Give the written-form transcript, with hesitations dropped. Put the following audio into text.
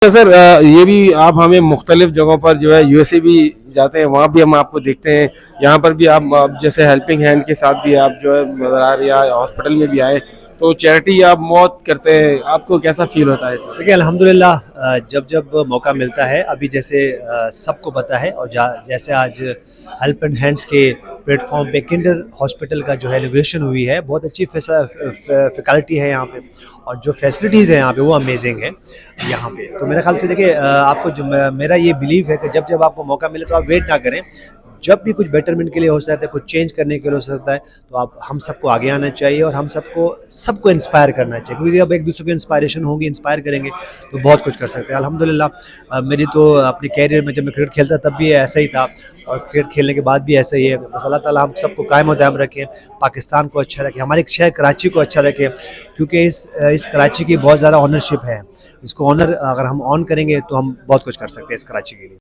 तो सर ये भी आप हमें मुख्तलिफ जगहों पर जो है यूएसए भी जाते हैं, वहाँ भी हम आपको देखते हैं। यहाँ पर भी आप जैसे हेल्पिंग हैंड के साथ भी आप जो है नजर आ रही है, हॉस्पिटल में भी आए तो चैरिटी आप बहुत करते हैं, आपको कैसा फील होता है? देखिए अल्हम्दुलिल्लाह जब जब मौका मिलता है अभी जैसे सबको पता है और जैसे आज हेल्प एंड हैंड्स के प्लेटफॉर्म पे किंडर हॉस्पिटल का जो है इनॉग्रेशन हुई है, बहुत अच्छी फैकल्टी है यहाँ पे और जो फैसिलिटीज़ है यहाँ पे वो अमेजिंग है यहाँ पे। तो मेरे ख्याल से देखिए आपको जो मेरा ये बिलीव है कि जब जब आपको मौका मिले तो आप वेट ना करें। जब भी कुछ बेटरमेंट के लिए हो सकता है, कुछ चेंज करने के लिए हो सकता है, तो आप हम सबको आगे आना चाहिए और हम सबको इंस्पायर करना चाहिए, क्योंकि जब एक दूसरे को इंस्पायरेशन होगी, इंस्पायर करेंगे तो बहुत कुछ कर सकते हैं। अल्हम्दुलिल्लाह मेरी तो अपने कैरियर में जब मैं क्रिकेट खेलता तब भी ऐसा ही था और क्रिकेट खेलने के बाद भी ऐसा ही है। बस अल्लाह ताला हम सबको कायम दायम रखें, पाकिस्तान को अच्छा रखें, हमारे शहर कराची को अच्छा रखें, क्योंकि इस कराची की बहुत ज़्यादा ऑनरशिप है। इसको ऑनर अगर हम ऑन करेंगे तो हम बहुत कुछ कर सकते हैं इस कराची के लिए।